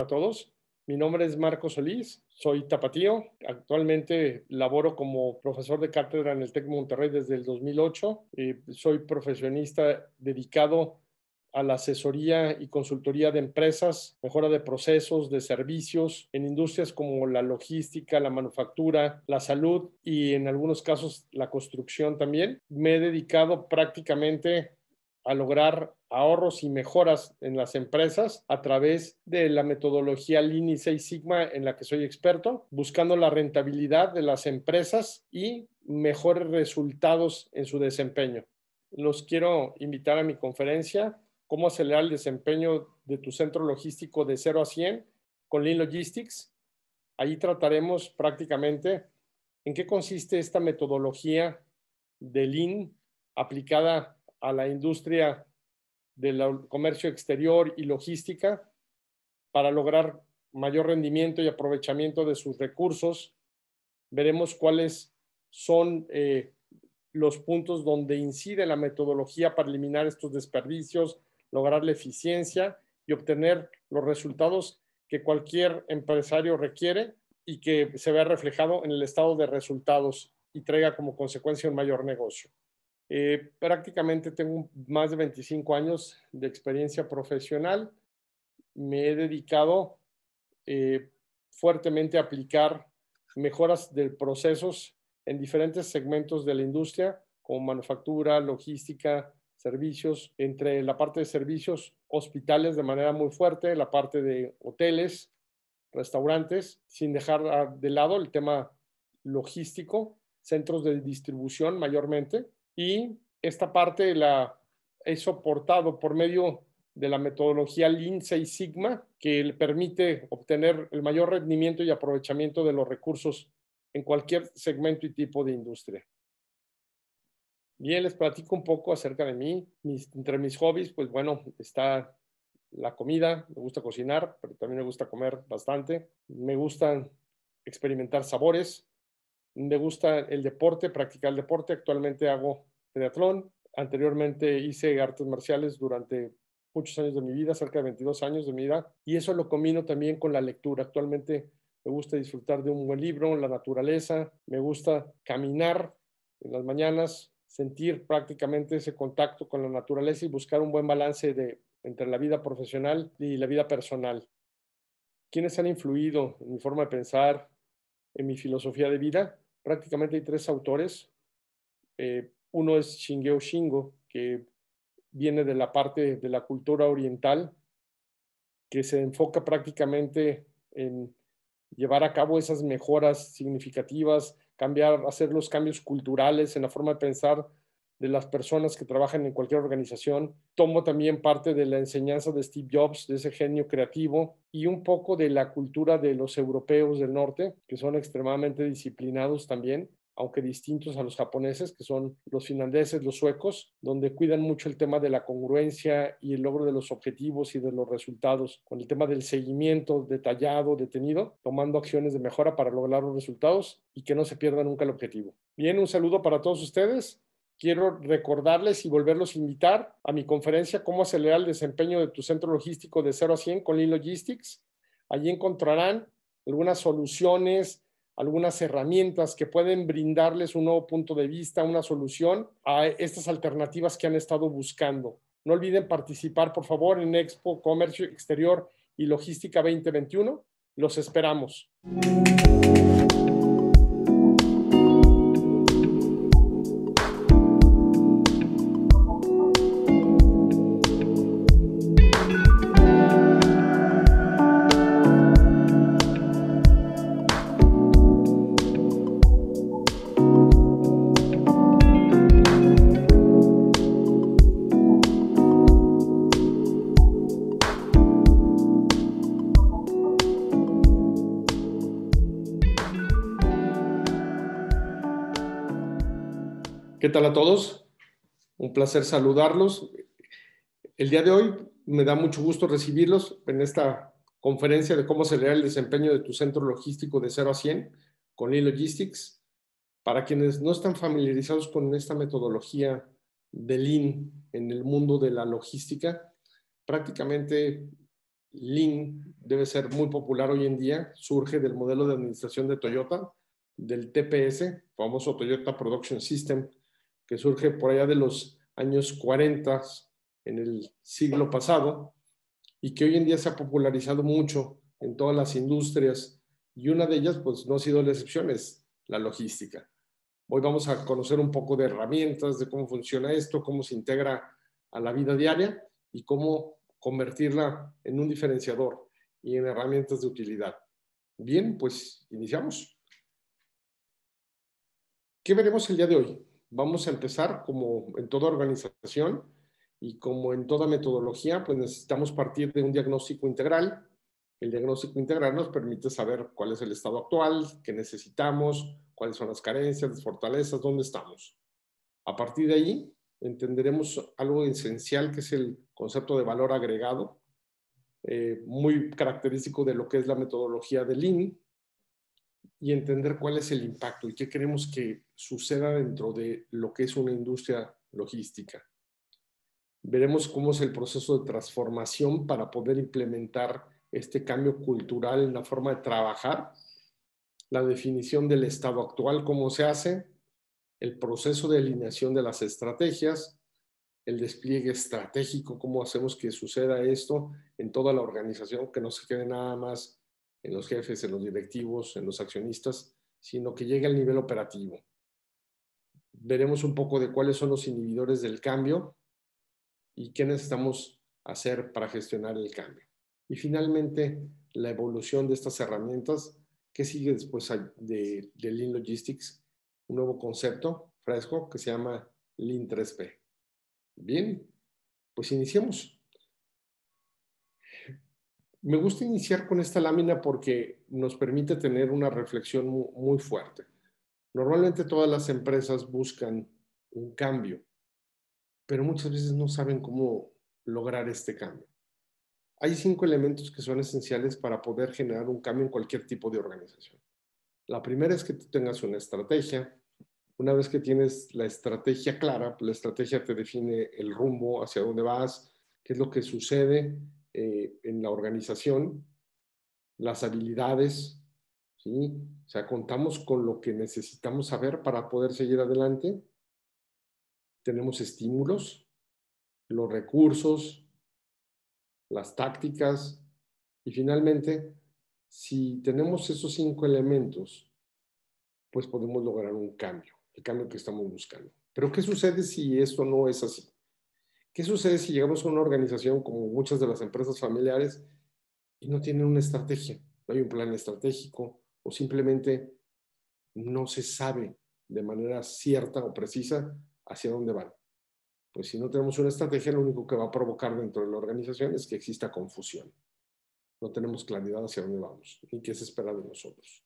a todos? Mi nombre es Marcos Solís, soy tapatío. Actualmente laboro como profesor de cátedra en el TEC Monterrey desde el 2008. Soy profesionista dedicado a la asesoría y consultoría de empresas, mejora de procesos, de servicios, en industrias como la logística, la manufactura, la salud y en algunos casos la construcción también. Me he dedicado prácticamente a lograr ahorros y mejoras en las empresas a través de la metodología Lean y Six Sigma en la que soy experto, buscando la rentabilidad de las empresas y mejores resultados en su desempeño. Los quiero invitar a mi conferencia, Cómo acelerar el desempeño de tu centro logístico de 0 a 100 con Lean Logistics. Ahí trataremos prácticamente en qué consiste esta metodología de Lean aplicada a la industria del comercio exterior y logística para lograr mayor rendimiento y aprovechamiento de sus recursos. Veremos cuáles son los puntos donde incide la metodología para eliminar estos desperdicios, lograr la eficiencia y obtener los resultados que cualquier empresario requiere y que se vea reflejado en el estado de resultados y traiga como consecuencia un mayor negocio. Prácticamente tengo más de 25 años de experiencia profesional. Me he dedicado fuertemente a aplicar mejoras de procesos en diferentes segmentos de la industria, como manufactura, logística, servicios, entre la parte de servicios, hospitales de manera muy fuerte, la parte de hoteles, restaurantes, sin dejar de lado el tema logístico, centros de distribución mayormente, y esta parte la he soportado por medio de la metodología Lean Six Sigma, que le permite obtener el mayor rendimiento y aprovechamiento de los recursos en cualquier segmento y tipo de industria. Bien, les platico un poco acerca de mí. Entre mis hobbies, pues bueno, está la comida. Me gusta cocinar, pero también me gusta comer bastante. Me gusta experimentar sabores. Me gusta el deporte, practicar el deporte. Actualmente hago triatlón. Anteriormente hice artes marciales durante muchos años de mi vida, cerca de 22 años de mi vida, y eso lo combino también con la lectura. Actualmente me gusta disfrutar de un buen libro, la naturaleza, me gusta caminar en las mañanas, sentir prácticamente ese contacto con la naturaleza y buscar un buen balance entre la vida profesional y la vida personal. ¿Quiénes han influido en mi forma de pensar, en mi filosofía de vida? Prácticamente hay 3 autores. Uno es Shingeo Shingo, que viene de la parte de la cultura oriental, que se enfoca prácticamente en llevar a cabo esas mejoras significativas, hacer los cambios culturales en la forma de pensar de las personas que trabajan en cualquier organización. Tomo también parte de la enseñanza de Steve Jobs, de ese genio creativo, y un poco de la cultura de los europeos del norte, que son extremadamente disciplinados también, aunque distintos a los japoneses, que son los finlandeses, los suecos, donde cuidan mucho el tema de la congruencia y el logro de los objetivos y de los resultados, con el tema del seguimiento detallado, detenido, tomando acciones de mejora para lograr los resultados y que no se pierda nunca el objetivo. Bien, un saludo para todos ustedes. Quiero recordarles y volverlos a invitar a mi conferencia Cómo acelerar el desempeño de tu centro logístico de 0 a 100 con Lean Logistics. Allí encontrarán algunas soluciones, algunas herramientas que pueden brindarles un nuevo punto de vista, una solución a estas alternativas que han estado buscando. No olviden participar, por favor, en Expo Comercio Exterior y Logística 2021. Los esperamos. ¿Qué tal a todos? Un placer saludarlos. El día de hoy me da mucho gusto recibirlos en esta conferencia de cómo acelerar el desempeño de tu centro logístico de 0 a 100 con Lean Logistics. Para quienes no están familiarizados con esta metodología de Lean en el mundo de la logística, prácticamente Lean debe ser muy popular hoy en día, surge del modelo de administración de Toyota, del TPS, famoso Toyota Production System, que surge por allá de los años 40 en el siglo pasado y que hoy en día se ha popularizado mucho en todas las industrias, y una de ellas pues no ha sido la excepción, es la logística. Hoy vamos a conocer un poco de herramientas, de cómo funciona esto, cómo se integra a la vida diaria y cómo convertirla en un diferenciador y en herramientas de utilidad. Bien, pues iniciamos. ¿Qué veremos el día de hoy? Vamos a empezar, como en toda organización y como en toda metodología, pues necesitamos partir de un diagnóstico integral. El diagnóstico integral nos permite saber cuál es el estado actual, qué necesitamos, cuáles son las carencias, las fortalezas, dónde estamos. A partir de ahí, entenderemos algo esencial que es el concepto de valor agregado, muy característico de lo que es la metodología de Lean, y entender cuál es el impacto y qué queremos que suceda dentro de lo que es una industria logística. Veremos cómo es el proceso de transformación para poder implementar este cambio cultural en la forma de trabajar, la definición del estado actual, cómo se hace, el proceso de alineación de las estrategias, el despliegue estratégico, cómo hacemos que suceda esto en toda la organización, que no se quede nada más en los jefes, en los directivos, en los accionistas, sino que llegue al nivel operativo. Veremos un poco de cuáles son los inhibidores del cambio y qué necesitamos hacer para gestionar el cambio. Y finalmente, la evolución de estas herramientas. ¿Qué sigue después de Lean Logistics? Un nuevo concepto fresco que se llama Lean 3P. Bien, pues iniciemos. Me gusta iniciar con esta lámina porque nos permite tener una reflexión muy fuerte. Normalmente todas las empresas buscan un cambio, pero muchas veces no saben cómo lograr este cambio. Hay 5 elementos que son esenciales para poder generar un cambio en cualquier tipo de organización. La primera es que tú tengas una estrategia. Una vez que tienes la estrategia clara, la estrategia te define el rumbo, hacia dónde vas, qué es lo que sucede en la organización, las habilidades, ¿sí? O sea, contamos con lo que necesitamos saber para poder seguir adelante. Tenemos estímulos, los recursos, las tácticas y finalmente, si tenemos esos 5 elementos, pues podemos lograr un cambio, el cambio que estamos buscando. Pero ¿qué sucede si esto no es así? ¿Qué sucede si llegamos a una organización como muchas de las empresas familiares y no tienen una estrategia? No hay un plan estratégico o simplemente no se sabe de manera cierta o precisa hacia dónde van. Pues si no tenemos una estrategia, lo único que va a provocar dentro de la organización es que exista confusión. No tenemos claridad hacia dónde vamos y qué se espera de nosotros.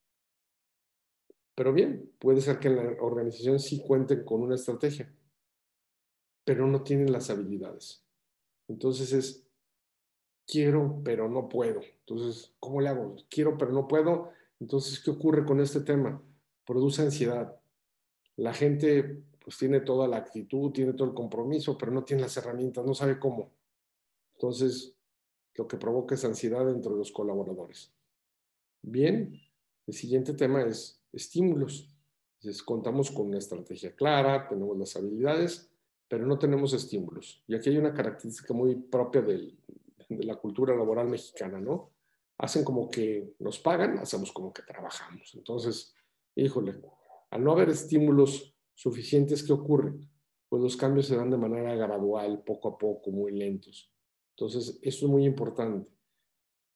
Pero bien, puede ser que en la organización sí cuenten con una estrategia, pero no tienen las habilidades. Entonces es, quiero, pero no puedo. Entonces, ¿cómo le hago? Quiero, pero no puedo. Entonces, ¿qué ocurre con este tema? Produce ansiedad. La gente pues tiene toda la actitud, tiene todo el compromiso, pero no tiene las herramientas, no sabe cómo. Entonces, lo que provoca es ansiedad entre los colaboradores. Bien, el siguiente tema es estímulos. Entonces, contamos con una estrategia clara, tenemos las habilidades, pero no tenemos estímulos. Y aquí hay una característica muy propia de la cultura laboral mexicana, ¿no? Hacen como que nos pagan, hacemos como que trabajamos. Entonces, híjole, al no haber estímulos suficientes, ¿qué ocurre? Pues los cambios se dan de manera gradual, poco a poco, muy lentos. Entonces, eso es muy importante,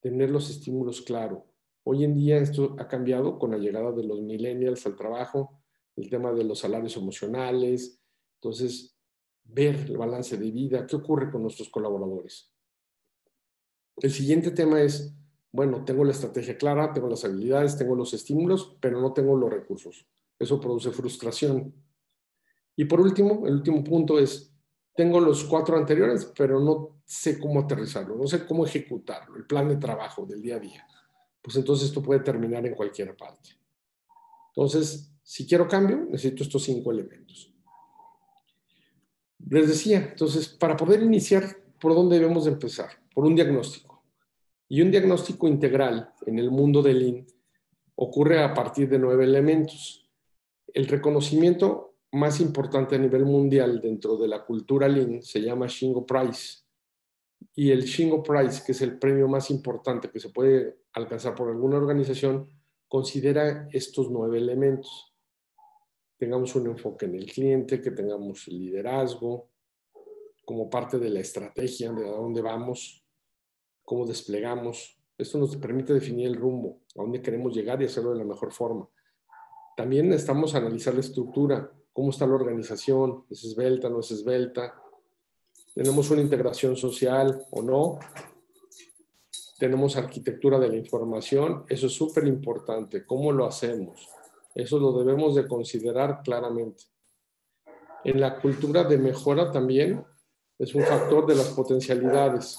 tener los estímulos claros. Hoy en día esto ha cambiado con la llegada de los millennials al trabajo, el tema de los salarios emocionales. Entonces, ver el balance de vida, qué ocurre con nuestros colaboradores. El siguiente tema es, bueno, tengo la estrategia clara, tengo las habilidades, tengo los estímulos, pero no tengo los recursos. Eso produce frustración. Y por último, el último punto es, tengo los 4 anteriores, pero no sé cómo aterrizarlo, no sé cómo ejecutarlo, el plan de trabajo del día a día. Pues entonces esto puede terminar en cualquier parte. Entonces, si quiero cambio, necesito estos 5 elementos. Les decía, entonces, para poder iniciar, ¿por dónde debemos de empezar? Por un diagnóstico. Y un diagnóstico integral en el mundo del Lean ocurre a partir de 9 elementos. El reconocimiento más importante a nivel mundial dentro de la cultura Lean se llama Shingo Prize. Y el Shingo Prize, que es el premio más importante que se puede alcanzar por alguna organización, considera estos 9 elementos. Tengamos un enfoque en el cliente, que tengamos liderazgo como parte de la estrategia de a dónde vamos, cómo desplegamos. Esto nos permite definir el rumbo, a dónde queremos llegar y hacerlo de la mejor forma. También necesitamos analizar la estructura, cómo está la organización, es esbelta, no es esbelta, tenemos una integración social o no, tenemos arquitectura de la información, eso es súper importante, cómo lo hacemos, eso lo debemos de considerar claramente. En la cultura de mejora también es un factor de las potencialidades,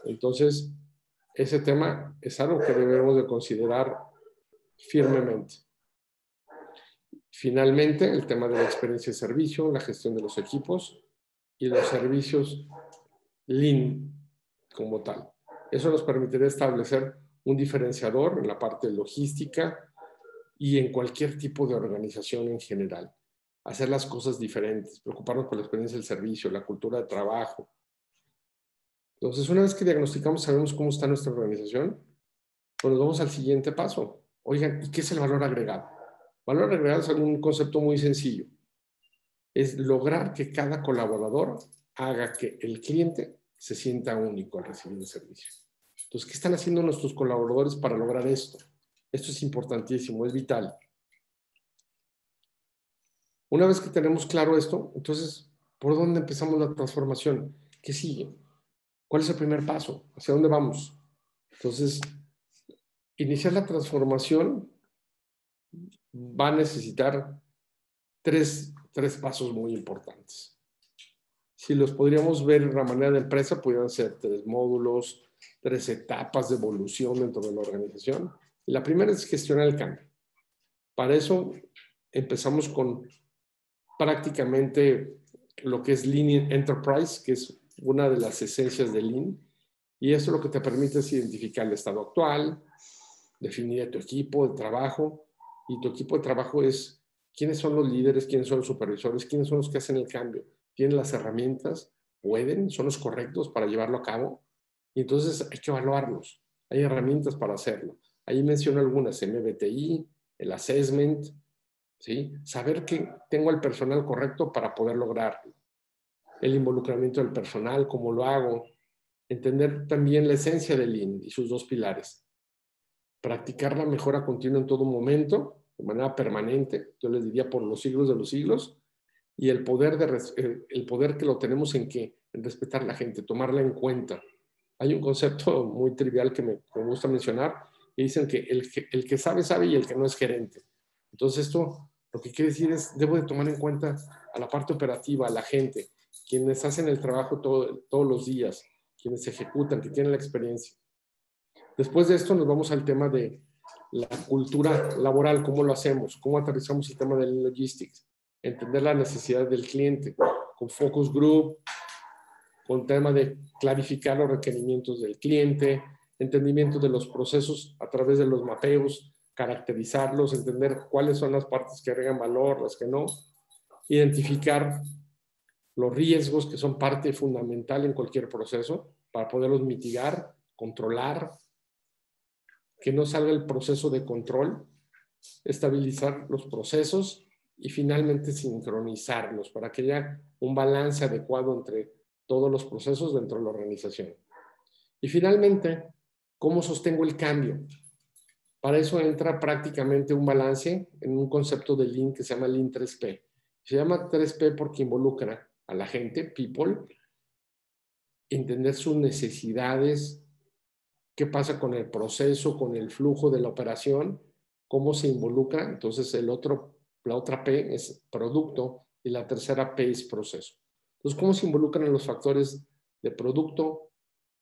entonces ese tema es algo que debemos de considerar firmemente. Finalmente, el tema de la experiencia de servicio, la gestión de los equipos y los servicios Lean como tal. Eso nos permitiría establecer un diferenciador en la parte logística y en cualquier tipo de organización en general. Hacer las cosas diferentes, preocuparnos por la experiencia del servicio, la cultura de trabajo. Entonces, una vez que diagnosticamos, sabemos cómo está nuestra organización, pues nos vamos al siguiente paso. Oigan, ¿y qué es el valor agregado? Valor agregado es un concepto muy sencillo. Es lograr que cada colaborador haga que el cliente se sienta único al recibir el servicio. Entonces, ¿qué están haciendo nuestros colaboradores para lograr esto? Esto es importantísimo, es vital. Una vez que tenemos claro esto, entonces, ¿por dónde empezamos la transformación? ¿Qué sigue? ¿Cuál es el primer paso? ¿Hacia dónde vamos? Entonces, iniciar la transformación va a necesitar tres pasos muy importantes. Si los podríamos ver en la manera de empresa, pudieran ser 3 módulos, 3 etapas de evolución dentro de la organización. Y la primera es gestionar el cambio. Para eso empezamos con prácticamente lo que es Lean Enterprise, que es una de las esencias de Lean. Y eso lo que te permite es identificar el estado actual, definir a tu equipo de trabajo. Y tu equipo de trabajo es quiénes son los líderes, quiénes son los supervisores, quiénes son los que hacen el cambio. ¿Tienen las herramientas? ¿Pueden? ¿Son los correctos para llevarlo a cabo? Y entonces hay que evaluarlos. Hay herramientas para hacerlo. Ahí menciono algunas, MBTI, el assessment, ¿sí? Saber que tengo el personal correcto para poder lograrlo. El involucramiento del personal, cómo lo hago. Entender también la esencia del Lean y sus 2 pilares. Practicar la mejora continua en todo momento, de manera permanente, yo les diría por los siglos de los siglos, y el poder que lo tenemos en respetar a la gente, tomarla en cuenta. Hay un concepto muy trivial que me gusta mencionar, y dicen que el que sabe, sabe, y el que no es gerente. Entonces esto lo que quiere decir es, debo de tomar en cuenta a la parte operativa, a la gente, quienes hacen el trabajo todos los días, quienes ejecutan, que tienen la experiencia. Después de esto nos vamos al tema de la cultura laboral, cómo lo hacemos, cómo aterrizamos el tema de logistics, entender la necesidad del cliente, con focus group, con tema de clarificar los requerimientos del cliente, entendimiento de los procesos a través de los mapeos, caracterizarlos, entender cuáles son las partes que agregan valor, las que no, identificar los riesgos que son parte fundamental en cualquier proceso para poderlos mitigar, controlar, que no salga el proceso de control, estabilizar los procesos y finalmente sincronizarlos para que haya un balance adecuado entre todos los procesos dentro de la organización. Y finalmente, ¿cómo sostengo el cambio? Para eso entra prácticamente un balance en un concepto de Lean que se llama Lean 3P. Se llama 3P porque involucra a la gente, people, entender sus necesidades, qué pasa con el proceso, con el flujo de la operación, cómo se involucra. Entonces, la otra P es producto y la tercera P es proceso. Entonces, ¿cómo se involucran los factores de producto,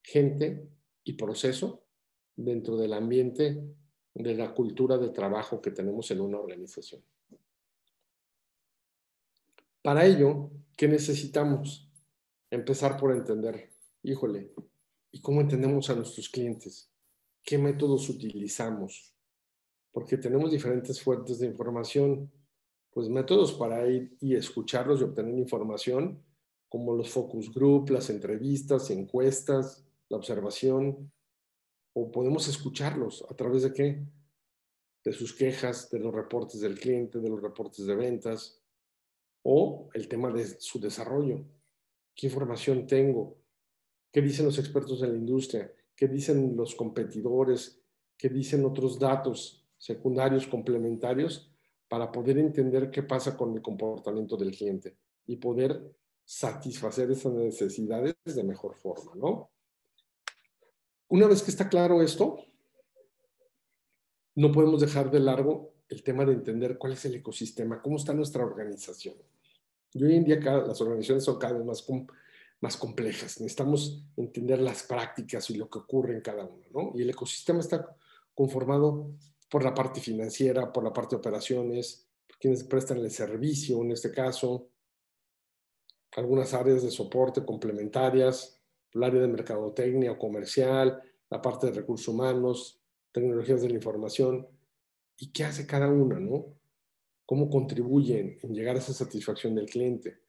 gente y proceso dentro del ambiente de la cultura de trabajo que tenemos en una organización? Para ello, ¿qué necesitamos? Empezar por entender, híjole, ¿y cómo entendemos a nuestros clientes? ¿qué métodos utilizamos? Porque tenemos diferentes fuentes de información. Pues métodos para ir y escucharlos y obtener información, como los focus group, las entrevistas, encuestas, la observación, o podemos escucharlos a través de qué? De sus quejas, de los reportes del cliente, de los reportes de ventas, o el tema de su desarrollo. ¿Qué información tengo? ¿Qué dicen los expertos en la industria? ¿Qué dicen los competidores? ¿Qué dicen otros datos secundarios complementarios para poder entender qué pasa con el comportamiento del cliente y poder satisfacer esas necesidades de mejor forma, ¿no? Una vez que está claro esto, no podemos dejar de largo el tema de entender cuál es el ecosistema, cómo está nuestra organización. Y hoy en día las organizaciones son cada vez más complejas. Necesitamos entender las prácticas y lo que ocurre en cada una, ¿no? Y el ecosistema está conformado por la parte financiera, por la parte de operaciones, quienes prestan el servicio, en este caso, algunas áreas de soporte complementarias, el área de mercadotecnia o comercial, la parte de recursos humanos, tecnologías de la información. ¿Y qué hace cada una, no? ¿Cómo contribuyen en llegar a esa satisfacción del cliente?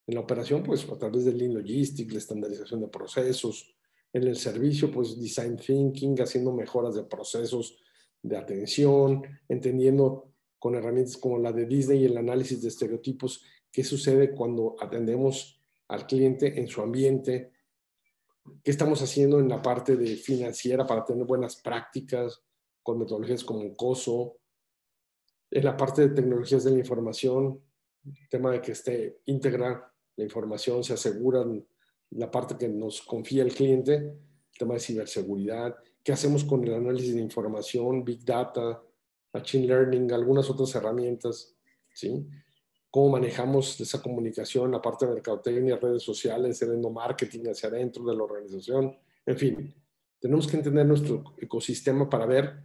En la operación, pues a través del Lean Logistics, la estandarización de procesos. En el servicio, pues Design Thinking, haciendo mejoras de procesos de atención, entendiendo con herramientas como la de Disney y el análisis de estereotipos, qué sucede cuando atendemos al cliente en su ambiente, qué estamos haciendo en la parte de financiera para tener buenas prácticas con metodologías como COSO, en la parte de tecnologías de la información, el tema de que esté íntegra la información, se aseguran la parte que nos confía el cliente, el tema de ciberseguridad, qué hacemos con el análisis de información, Big Data, Machine Learning, algunas otras herramientas, ¿sí? Cómo manejamos esa comunicación, la parte de mercadotecnia, redes sociales, el endomarketing hacia adentro de la organización, en fin, tenemos que entender nuestro ecosistema para ver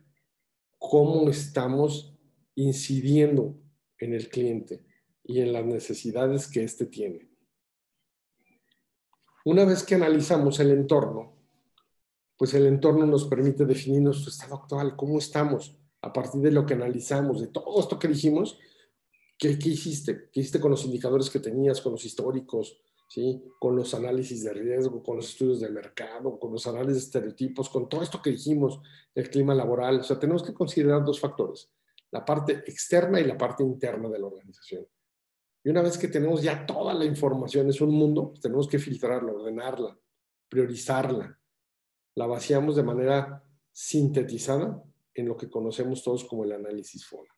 cómo estamos incidiendo en el cliente y en las necesidades que éste tiene. Una vez que analizamos el entorno, pues el entorno nos permite definir nuestro estado actual, cómo estamos, a partir de lo que analizamos, de todo esto que dijimos, ¿qué hiciste? ¿Qué hiciste con los indicadores que tenías, con los históricos, ¿sí? Con los análisis de riesgo, con los estudios de mercado, con los análisis de estereotipos, con todo esto que dijimos, el clima laboral? O sea, tenemos que considerar dos factores, la parte externa y la parte interna de la organización. Y una vez que tenemos ya toda la información, es un mundo, pues tenemos que filtrarla, ordenarla, priorizarla. La vaciamos de manera sintetizada en lo que conocemos todos como el análisis FODA.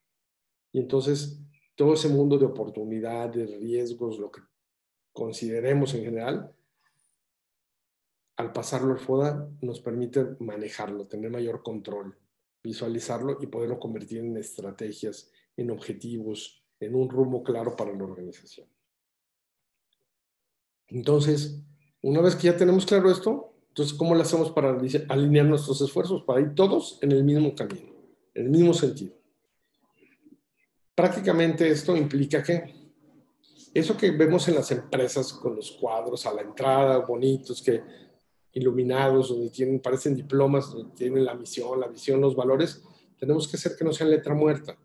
Y entonces, todo ese mundo de oportunidades, riesgos, lo que consideremos en general, al pasarlo al FODA nos permite manejarlo, tener mayor control, visualizarlo y poderlo convertir en estrategias, en objetivos, en un rumbo claro para la organización. Entonces, una vez que ya tenemos claro esto, entonces, ¿cómo lo hacemos para alinear nuestros esfuerzos? Para ir todos en el mismo camino, en el mismo sentido. Prácticamente esto implica que eso que vemos en las empresas con los cuadros a la entrada, bonitos, que iluminados, donde parecen diplomas, donde tienen la misión, la visión, los valores, tenemos que hacer que no sean letra muerta.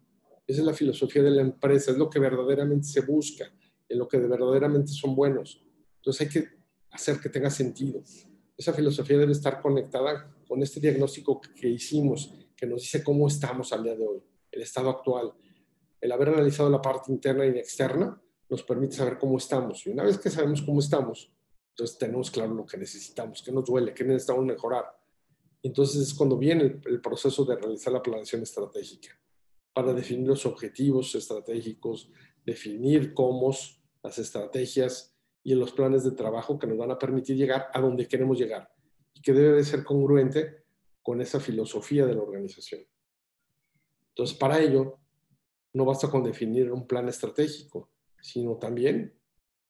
Esa es la filosofía de la empresa, es lo que verdaderamente se busca, en lo que verdaderamente son buenos. Entonces hay que hacer que tenga sentido. Esa filosofía debe estar conectada con este diagnóstico que hicimos, que nos dice cómo estamos al día de hoy, el estado actual. El haber analizado la parte interna y externa nos permite saber cómo estamos. Y una vez que sabemos cómo estamos, entonces tenemos claro lo que necesitamos, qué nos duele, qué necesitamos mejorar. Entonces es cuando viene el proceso de realizar la planeación estratégica para definir los objetivos estratégicos, definir cómo, las estrategias y los planes de trabajo que nos van a permitir llegar a donde queremos llegar y que debe de ser congruente con esa filosofía de la organización. Entonces, para ello, no basta con definir un plan estratégico, sino también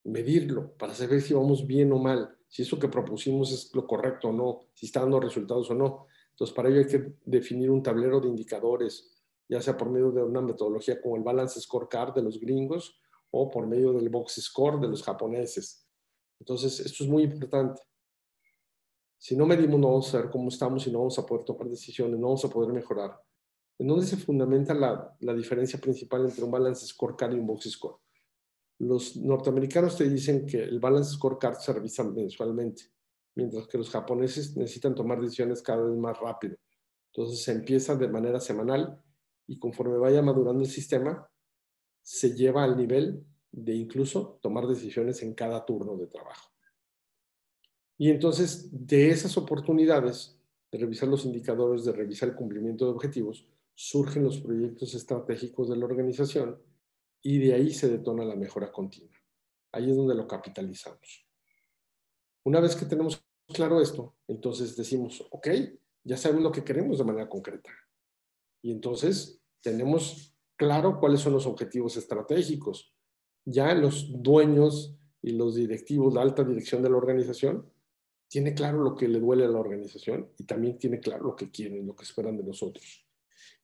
medirlo para saber si vamos bien o mal, si eso que propusimos es lo correcto o no, si está dando resultados o no. Entonces, para ello hay que definir un tablero de indicadores, ya sea por medio de una metodología como el Balance Scorecard de los gringos o por medio del Box Score de los japoneses. Entonces, esto es muy importante. Si no medimos, no vamos a saber cómo estamos y no vamos a poder tomar decisiones, no vamos a poder mejorar. ¿En dónde se fundamenta la diferencia principal entre un balance scorecard y un box score? Los norteamericanos te dicen que el balance scorecard se revisa mensualmente, mientras que los japoneses necesitan tomar decisiones cada vez más rápido. Entonces se empieza de manera semanal y conforme vaya madurando el sistema, se lleva al nivel de incluso tomar decisiones en cada turno de trabajo. Y entonces, de esas oportunidades de revisar los indicadores, de revisar el cumplimiento de objetivos, surgen los proyectos estratégicos de la organización y de ahí se detona la mejora continua. Ahí es donde lo capitalizamos. Una vez que tenemos claro esto, entonces decimos, ok, ya sabemos lo que queremos de manera concreta. Y entonces tenemos claro cuáles son los objetivos estratégicos. Ya los dueños y los directivos, la alta dirección de la organización, tiene claro lo que le duele a la organización y también tiene claro lo que quieren, lo que esperan de nosotros.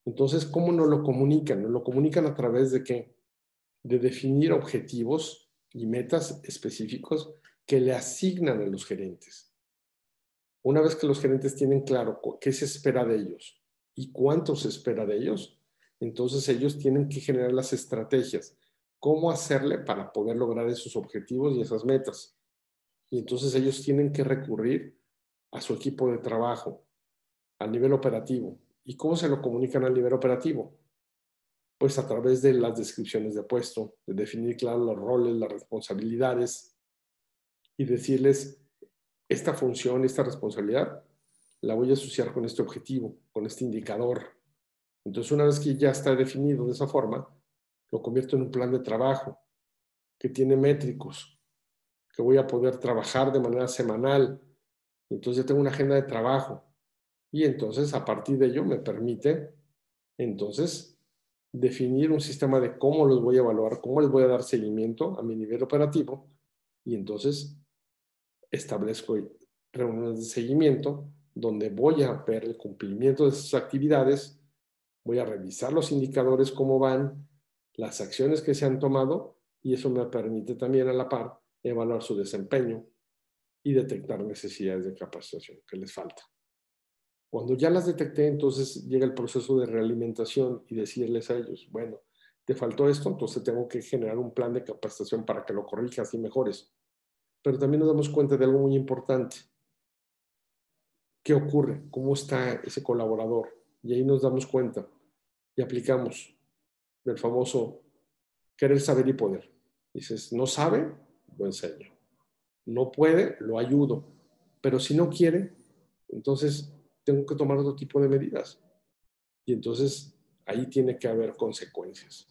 Entonces, ¿cómo nos lo comunican? Nos lo comunican a través de qué? De definir objetivos y metas específicos que le asignan a los gerentes. Una vez que los gerentes tienen claro qué se espera de ellos y cuánto se espera de ellos, entonces ellos tienen que generar las estrategias, cómo hacerle para poder lograr esos objetivos y esas metas. Y entonces ellos tienen que recurrir a su equipo de trabajo, a nivel operativo. ¿Y cómo se lo comunican al nivel operativo? Pues a través de las descripciones de puesto, de definir claro los roles, las responsabilidades y decirles, esta función, esta responsabilidad, la voy a asociar con este objetivo, con este indicador. Entonces, una vez que ya está definido de esa forma, lo convierto en un plan de trabajo que tiene métricos, que voy a poder trabajar de manera semanal. Entonces, ya tengo una agenda de trabajo. Y entonces, a partir de ello, me permite, entonces, definir un sistema de cómo los voy a evaluar, cómo les voy a dar seguimiento a mi nivel operativo. Y entonces, establezco reuniones de seguimiento donde voy a ver el cumplimiento de esas actividades, voy a revisar los indicadores, cómo van, las acciones que se han tomado y eso me permite también a la par evaluar su desempeño y detectar necesidades de capacitación que les falta. Cuando ya las detecté, entonces llega el proceso de realimentación y decirles a ellos, bueno, te faltó esto, entonces tengo que generar un plan de capacitación para que lo corrijas y mejores. Pero también nos damos cuenta de algo muy importante. ¿Qué ocurre? ¿Cómo está ese colaborador? Y ahí nos damos cuenta y aplicamos del famoso querer saber y poder. Dices, no sabe, lo enseño. No puede, lo ayudo. Pero si no quiere, entonces tengo que tomar otro tipo de medidas. Y entonces ahí tiene que haber consecuencias.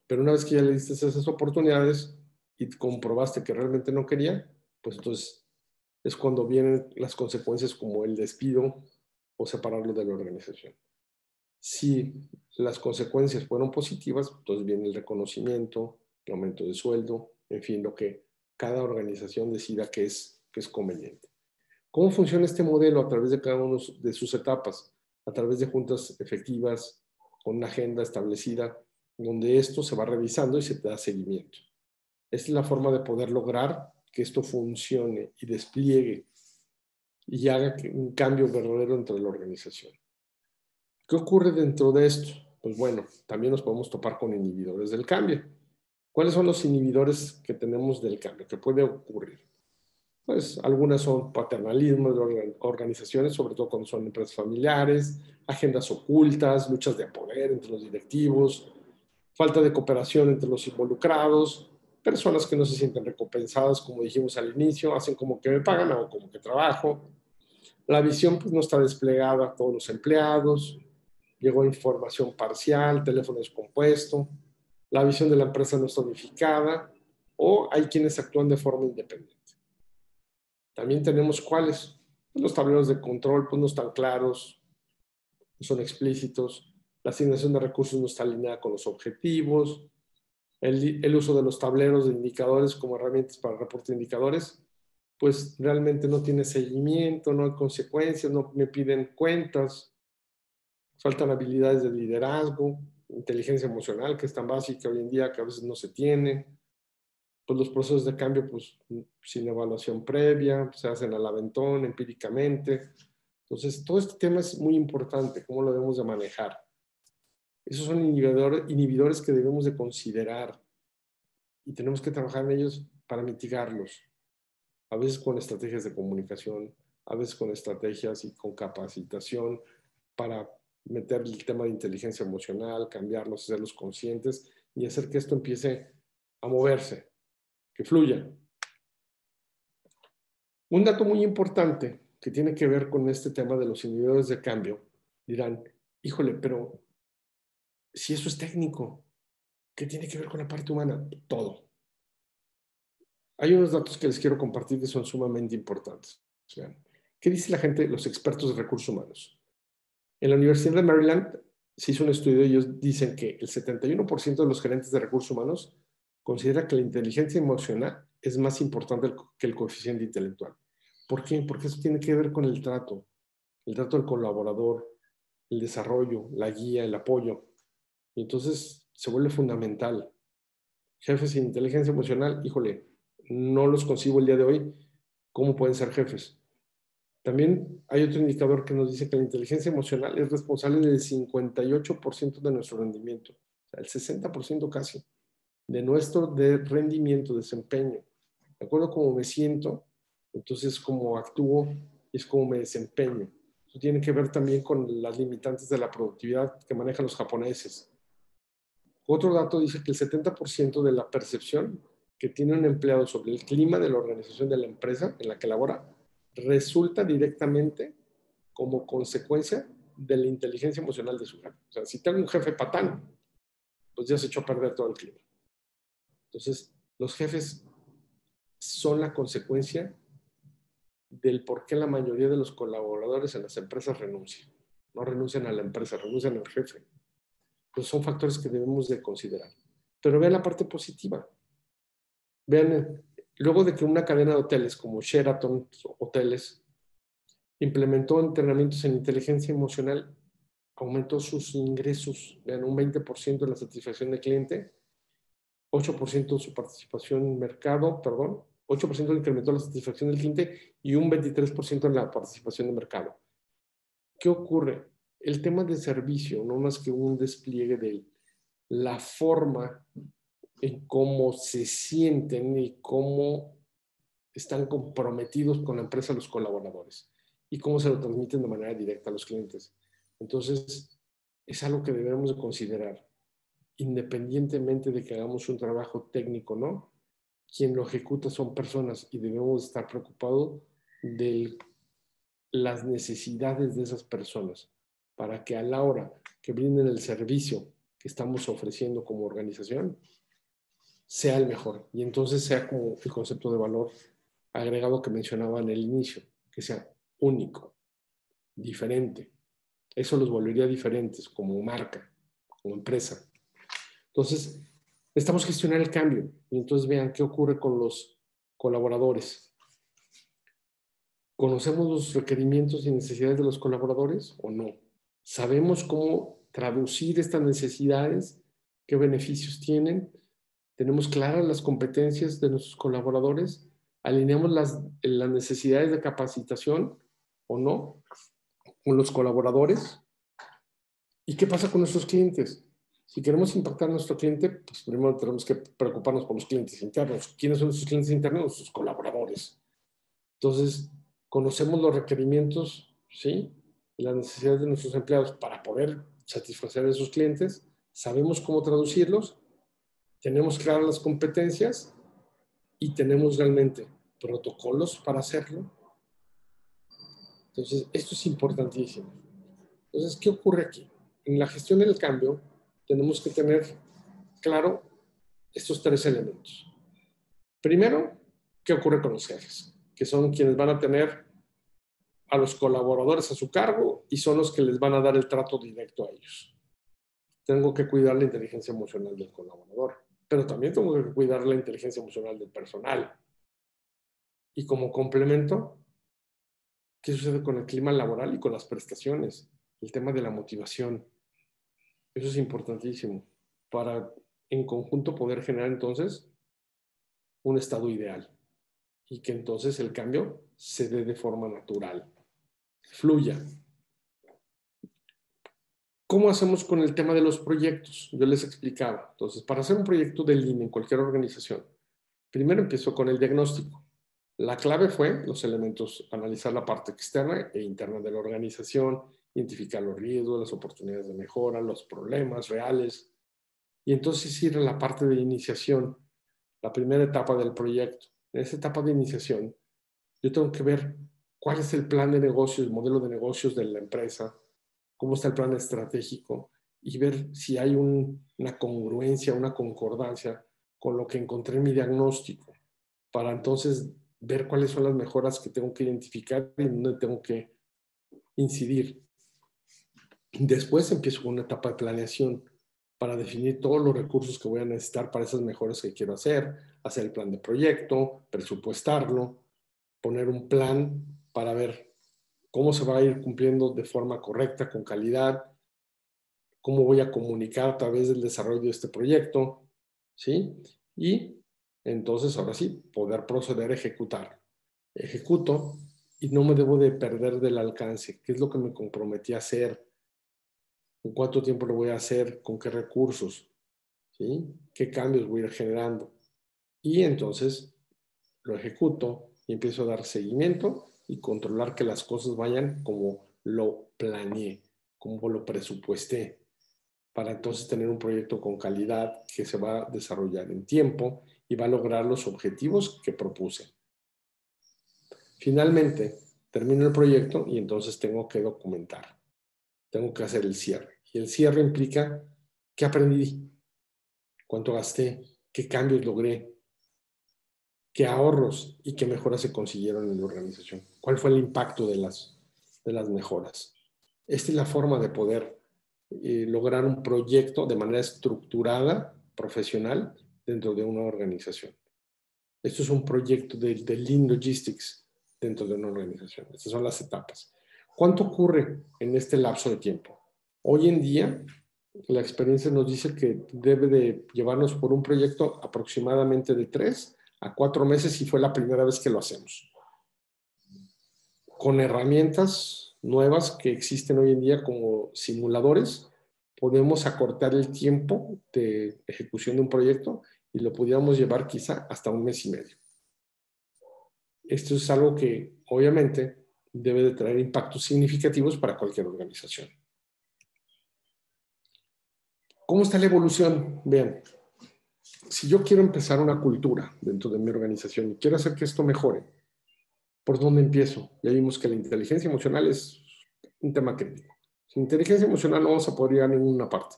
Pero una vez que ya le diste esas oportunidades y comprobaste que realmente no quería, pues entonces es cuando vienen las consecuencias como el despido o separarlo de la organización. Si las consecuencias fueron positivas, entonces viene el reconocimiento, el aumento de sueldo, en fin, lo que cada organización decida que es conveniente. ¿Cómo funciona este modelo a través de cada una de sus etapas? A través de juntas efectivas, con una agenda establecida, donde esto se va revisando y se te da seguimiento. Esta es la forma de poder lograr que esto funcione y despliegue y haga un cambio verdadero entre la organización. ¿Qué ocurre dentro de esto? Pues bueno, también nos podemos topar con inhibidores del cambio. ¿Cuáles son los inhibidores que tenemos del cambio? ¿Qué puede ocurrir? Pues algunas son paternalismo de organizaciones, sobre todo cuando son empresas familiares, agendas ocultas, luchas de poder entre los directivos, falta de cooperación entre los involucrados, personas que no se sienten recompensadas, como dijimos al inicio, hacen como que me pagan o como que trabajo. La visión pues no está desplegada a todos los empleados, llegó información parcial, teléfono descompuesto, la visión de la empresa no está unificada o hay quienes actúan de forma independiente. También tenemos cuáles. Los tableros de control pues, no están claros, no son explícitos, la asignación de recursos no está alineada con los objetivos, el uso de los tableros de indicadores como herramientas para reporte de indicadores, pues realmente no tiene seguimiento, no hay consecuencias, no me piden cuentas, faltan habilidades de liderazgo, inteligencia emocional, que es tan básica hoy en día que a veces no se tiene. pues los procesos de cambio, pues sin evaluación previa, se hacen al aventón, empíricamente. Entonces, todo este tema es muy importante, cómo lo debemos de manejar. Esos son inhibidores que debemos de considerar y tenemos que trabajar en ellos para mitigarlos. A veces con estrategias de comunicación, a veces con estrategias y con capacitación para meter el tema de inteligencia emocional, cambiarlos, hacerlos conscientes y hacer que esto empiece a moverse, que fluya. Un dato muy importante que tiene que ver con este tema de los inhibidores de cambio, dirán, híjole, pero si eso es técnico, ¿qué tiene que ver con la parte humana? Todo. Hay unos datos que les quiero compartir que son sumamente importantes. Vean, ¿qué dice la gente, los expertos de recursos humanos? En la Universidad de Maryland se hizo un estudio y ellos dicen que el 71% de los gerentes de recursos humanos considera que la inteligencia emocional es más importante que el coeficiente intelectual. ¿Por qué? Porque eso tiene que ver con el trato del colaborador, el desarrollo, la guía, el apoyo. Y entonces se vuelve fundamental. Jefes sin inteligencia emocional, híjole, no los concibo el día de hoy. ¿Cómo pueden ser jefes? También hay otro indicador que nos dice que la inteligencia emocional es responsable del 58% de nuestro rendimiento, o sea, el 60% casi, de nuestro rendimiento, desempeño. De acuerdo a cómo me siento, entonces cómo actúo y es cómo me desempeño. Eso tiene que ver también con las limitantes de la productividad que manejan los japoneses. Otro dato dice que el 70% de la percepción que tiene un empleado sobre el clima de la organización de la empresa en la que labora resulta directamente como consecuencia de la inteligencia emocional de su jefe. O sea, si tengo un jefe patán, pues ya se echó a perder todo el clima. Entonces, los jefes son la consecuencia del por qué la mayoría de los colaboradores en las empresas renuncian. No renuncian a la empresa, renuncian al jefe. Pues son factores que debemos de considerar. Pero vean la parte positiva. Vean, luego de que una cadena de hoteles como Sheraton Hoteles implementó entrenamientos en inteligencia emocional, aumentó sus ingresos, vean, un 20% en la satisfacción del cliente, 8% su participación en mercado, perdón, 8% incrementó la satisfacción del cliente y un 23% en la participación de mercado. ¿Qué ocurre? El tema de servicio, no más que un despliegue de la forma en cómo se sienten y cómo están comprometidos con la empresa los colaboradores y cómo se lo transmiten de manera directa a los clientes. Entonces, es algo que debemos de considerar, independientemente de que hagamos un trabajo técnico, ¿no? Quien lo ejecuta son personas y debemos estar preocupados de las necesidades de esas personas para que a la hora que brinden el servicio que estamos ofreciendo como organización, sea el mejor. Y entonces sea como el concepto de valor agregado que mencionaba en el inicio, que sea único, diferente. Eso los volvería diferentes como marca, como empresa. Entonces, necesitamos gestionar el cambio. Y entonces vean qué ocurre con los colaboradores. ¿Conocemos los requerimientos y necesidades de los colaboradores o no? ¿Sabemos cómo traducir estas necesidades? ¿Qué beneficios tienen? ¿Tenemos claras las competencias de nuestros colaboradores? ¿Alineamos las necesidades de capacitación o no con los colaboradores? ¿Y qué pasa con nuestros clientes? Si queremos impactar a nuestro cliente, pues primero tenemos que preocuparnos por los clientes internos. ¿Quiénes son nuestros clientes internos? Nuestros colaboradores. Entonces, conocemos los requerimientos, ¿sí? Y las necesidades de nuestros empleados para poder satisfacer a esos clientes. Sabemos cómo traducirlos. Tenemos claras las competencias y tenemos realmente protocolos para hacerlo. Entonces, esto es importantísimo. Entonces, ¿qué ocurre aquí? En la gestión del cambio, tenemos que tener claro estos tres elementos. Primero, ¿qué ocurre con los jefes? Que son quienes van a tener a los colaboradores a su cargo y son los que les van a dar el trato directo a ellos. Tengo que cuidar la inteligencia emocional del colaborador, pero también tengo que cuidar la inteligencia emocional del personal. Y como complemento, ¿qué sucede con el clima laboral y con las prestaciones? El tema de la motivación. Eso es importantísimo para en conjunto poder generar entonces un estado ideal y que entonces el cambio se dé de forma natural, fluya. ¿Cómo hacemos con el tema de los proyectos? Yo les explicaba. Entonces, para hacer un proyecto de Lean en cualquier organización, primero empiezo con el diagnóstico. La clave fue los elementos, analizar la parte externa e interna de la organización, identificar los riesgos, las oportunidades de mejora, los problemas reales. Y entonces ir a la parte de iniciación, la primera etapa del proyecto. En esa etapa de iniciación, yo tengo que ver cuál es el plan de negocios, el modelo de negocios de la empresa, cómo está el plan estratégico y ver si hay una congruencia, una concordancia con lo que encontré en mi diagnóstico, para entonces ver cuáles son las mejoras que tengo que identificar y dónde tengo que incidir. Después empiezo con una etapa de planeación para definir todos los recursos que voy a necesitar para esas mejoras que quiero hacer el plan de proyecto, presupuestarlo, poner un plan para ver cómo se va a ir cumpliendo de forma correcta, con calidad, cómo voy a comunicar a través del desarrollo de este proyecto, ¿sí? Y entonces, ahora sí, poder proceder a ejecutar. Ejecuto y no me debo de perder del alcance. ¿Qué es lo que me comprometí a hacer? ¿En cuánto tiempo lo voy a hacer? ¿Con qué recursos? ¿Sí? ¿Qué cambios voy a ir generando? Y entonces lo ejecuto y empiezo a dar seguimiento y controlar que las cosas vayan como lo planeé, como lo presupuesté, para entonces tener un proyecto con calidad que se va a desarrollar en tiempo y va a lograr los objetivos que propuse. Finalmente, termino el proyecto y entonces tengo que documentar. Tengo que hacer el cierre. Y el cierre implica qué aprendí, cuánto gasté, qué cambios logré, qué ahorros y qué mejoras se consiguieron en la organización. ¿Cuál fue el impacto de las mejoras? Esta es la forma de poder lograr un proyecto de manera estructurada, profesional, dentro de una organización. Esto es un proyecto de Lean Logistics dentro de una organización. Estas son las etapas. ¿Cuánto ocurre en este lapso de tiempo? Hoy en día, la experiencia nos dice que debe de llevarnos por un proyecto aproximadamente de 3 a 4 meses si fue la primera vez que lo hacemos. Con herramientas nuevas que existen hoy en día como simuladores, podemos acortar el tiempo de ejecución de un proyecto y lo pudiéramos llevar quizá hasta 1 mes y medio. Esto es algo que obviamente debe de traer impactos significativos para cualquier organización. ¿Cómo está la evolución? Vean, si yo quiero empezar una cultura dentro de mi organización y quiero hacer que esto mejore, ¿por dónde empiezo? Ya vimos que la inteligencia emocional es un tema crítico. Sin inteligencia emocional no vamos a poder ir a ninguna parte.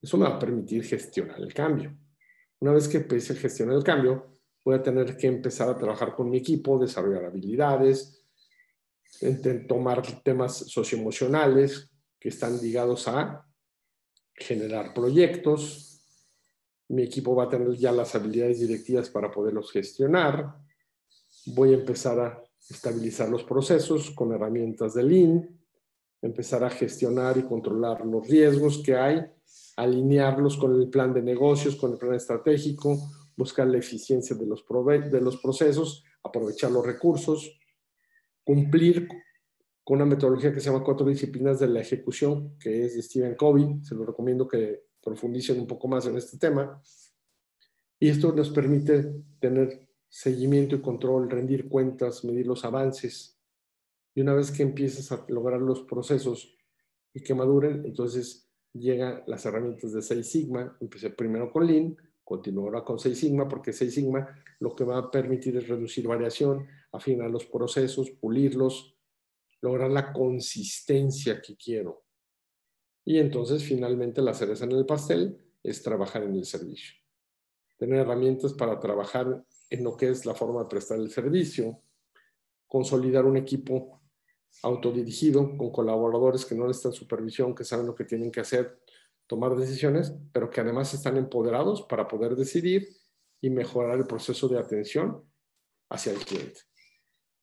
Eso me va a permitir gestionar el cambio. Una vez que empiece a gestionar el cambio, voy a tener que empezar a trabajar con mi equipo, desarrollar habilidades, tomar temas socioemocionales que están ligados a generar proyectos. Mi equipo va a tener ya las habilidades directivas para poderlos gestionar. Voy a empezar a estabilizar los procesos con herramientas de Lean, empezar a gestionar y controlar los riesgos que hay, alinearlos con el plan de negocios, con el plan estratégico, buscar la eficiencia de los procesos, aprovechar los recursos, cumplir con una metodología que se llama 4 disciplinas de la ejecución, que es de Stephen Covey. Se lo recomiendo que profundicen un poco más en este tema. Y esto nos permite tener seguimiento y control, rendir cuentas, medir los avances. Y una vez que empiezas a lograr los procesos y que maduren, entonces llegan las herramientas de 6 Sigma. Empecé primero con Lean, continúo ahora con 6 Sigma, porque 6 Sigma lo que va a permitir es reducir variación, afinar los procesos, pulirlos, lograr la consistencia que quiero. Y entonces finalmente la cereza en el pastel es trabajar en el servicio. Tener herramientas para trabajar en lo que es la forma de prestar el servicio, consolidar un equipo autodirigido con colaboradores que no necesitan supervisión, que saben lo que tienen que hacer, tomar decisiones, pero que además están empoderados para poder decidir y mejorar el proceso de atención hacia el cliente.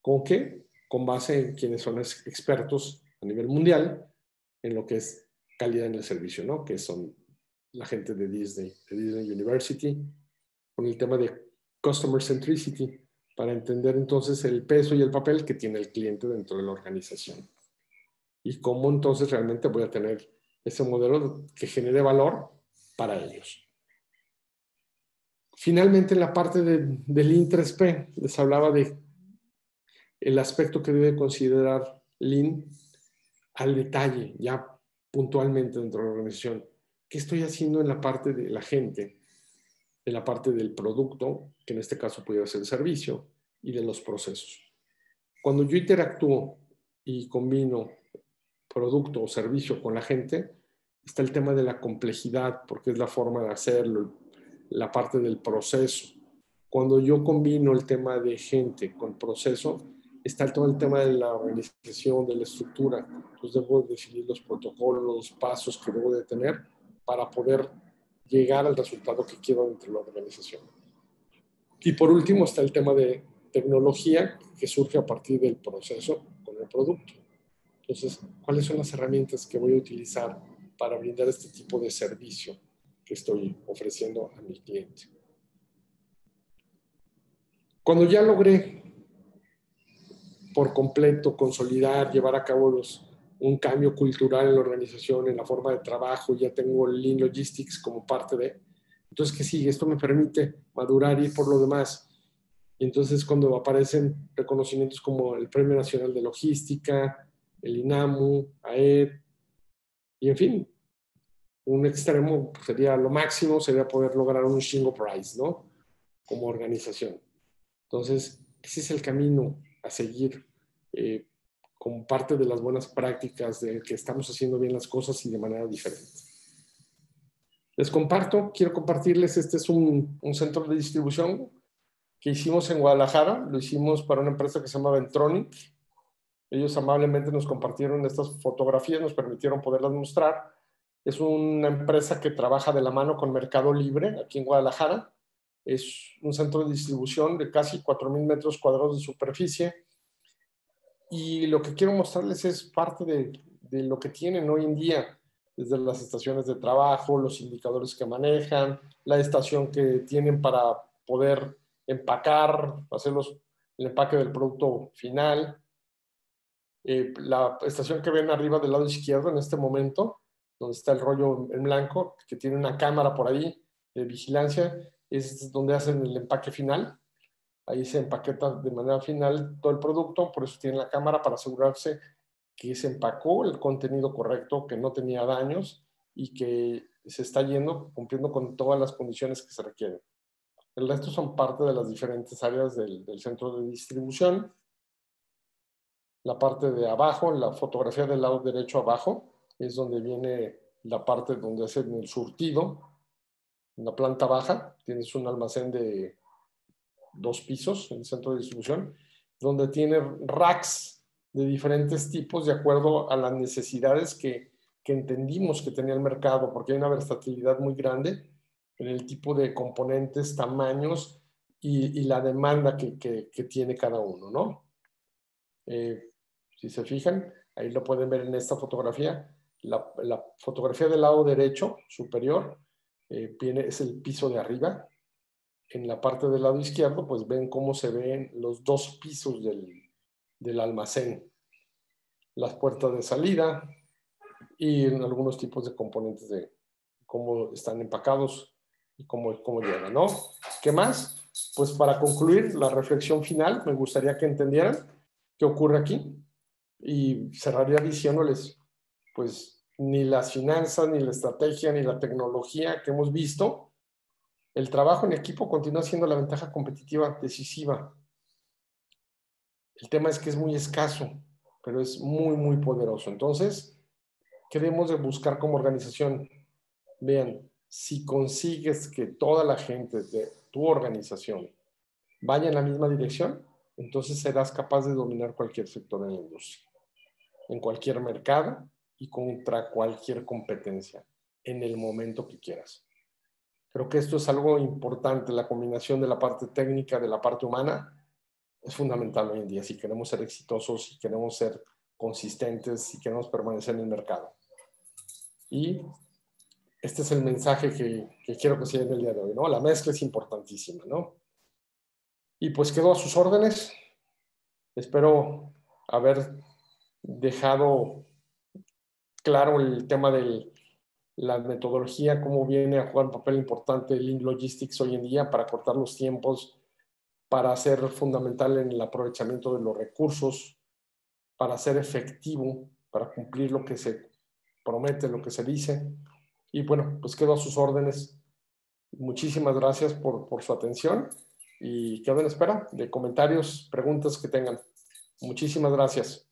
¿Con qué? Con base en quienes son expertos a nivel mundial en lo que es calidad en el servicio, ¿no? Que son la gente de Disney University, con el tema de Customer Centricity, para entender entonces el peso y el papel que tiene el cliente dentro de la organización. Y cómo entonces realmente voy a tener ese modelo que genere valor para ellos. Finalmente, en la parte del Lean 3P, les hablaba de el aspecto que debe considerar Lean al detalle, ya puntualmente dentro de la organización. ¿Qué estoy haciendo en la parte de la gente? En la parte del producto, que en este caso pudiera ser el servicio, y de los procesos. Cuando yo interactúo y combino producto o servicio con la gente, está el tema de la complejidad, porque es la forma de hacerlo, la parte del proceso. Cuando yo combino el tema de gente con proceso, está todo el tema de la organización, de la estructura. Entonces debo definir los protocolos, los pasos que debo de tener para poder llegar al resultado que quiero dentro de la organización. Y por último está el tema de tecnología que surge a partir del proceso con el producto. Entonces, ¿cuáles son las herramientas que voy a utilizar para brindar este tipo de servicio que estoy ofreciendo a mi cliente? Cuando ya logré por completo consolidar, llevar a cabo un cambio cultural en la organización, en la forma de trabajo, ya tengo el Lean Logistics como parte de, entonces, ¿qué sigue? Esto me permite madurar y ir por lo demás. Y entonces cuando aparecen reconocimientos como el Premio Nacional de Logística, el INAMU, AED, y en fin, un extremo sería lo máximo, sería poder lograr un Shingo Prize, ¿no? Como organización. Entonces, ese es el camino a seguir como parte de las buenas prácticas de que estamos haciendo bien las cosas y de manera diferente. Les comparto, quiero compartirles, este es un centro de distribución que hicimos en Guadalajara, lo hicimos para una empresa que se llama Ventronic. Ellos amablemente nos compartieron estas fotografías, nos permitieron poderlas mostrar. Es una empresa que trabaja de la mano con Mercado Libre aquí en Guadalajara. Es un centro de distribución de casi 4,000 metros cuadrados de superficie. Y lo que quiero mostrarles es parte de lo que tienen hoy en día, desde las estaciones de trabajo, los indicadores que manejan, la estación que tienen para poder empacar, hacer el empaque del producto final. La estación que ven arriba del lado izquierdo en este momento, donde está el rollo en blanco, que tiene una cámara por ahí de vigilancia, es donde hacen el empaque final. Ahí se empaqueta de manera final todo el producto, por eso tiene la cámara para asegurarse que se empacó el contenido correcto, que no tenía daños y que se está yendo cumpliendo con todas las condiciones que se requieren. El resto son parte de las diferentes áreas del centro de distribución. La parte de abajo, la fotografía del lado derecho abajo, es donde viene la parte donde hacen el surtido. En la planta baja tienes un almacén de 2 pisos en el centro de distribución, donde tiene racks de diferentes tipos de acuerdo a las necesidades que entendimos que tenía el mercado, porque hay una versatilidad muy grande en el tipo de componentes, tamaños y la demanda que tiene cada uno, ¿no? Si se fijan, ahí lo pueden ver en esta fotografía. La fotografía del lado derecho superior es el piso de arriba. En la parte del lado izquierdo, pues ven cómo se ven los 2 pisos del almacén, las puertas de salida y en algunos tipos de componentes de cómo están empacados y cómo llegan, ¿no? ¿Qué más? Pues para concluir la reflexión final, me gustaría que entendieran qué ocurre aquí y cerraría diciéndoles, pues ni las finanzas, ni la estrategia, ni la tecnología que hemos visto, el trabajo en equipo continúa siendo la ventaja competitiva decisiva. El tema es que es muy escaso, pero es muy, muy poderoso. Entonces, ¿qué debemos de buscar como organización? Vean, si consigues que toda la gente de tu organización vaya en la misma dirección, entonces serás capaz de dominar cualquier sector en la industria, en cualquier mercado y contra cualquier competencia, en el momento que quieras. Creo que esto es algo importante, la combinación de la parte técnica, de la parte humana, es fundamental hoy en día si queremos ser exitosos, si queremos ser consistentes, si queremos permanecer en el mercado. Y este es el mensaje que quiero que se den el día de hoy, ¿no? La mezcla es importantísima, ¿no? Y pues quedo a sus órdenes. Espero haber dejado claro el tema de la metodología, cómo viene a jugar un papel importante el Lean Logistics hoy en día para cortar los tiempos, para ser fundamental en el aprovechamiento de los recursos, para ser efectivo, para cumplir lo que se promete, lo que se dice. Y bueno, pues quedo a sus órdenes. Muchísimas gracias por su atención y quedo en espera de comentarios, preguntas que tengan. Muchísimas gracias.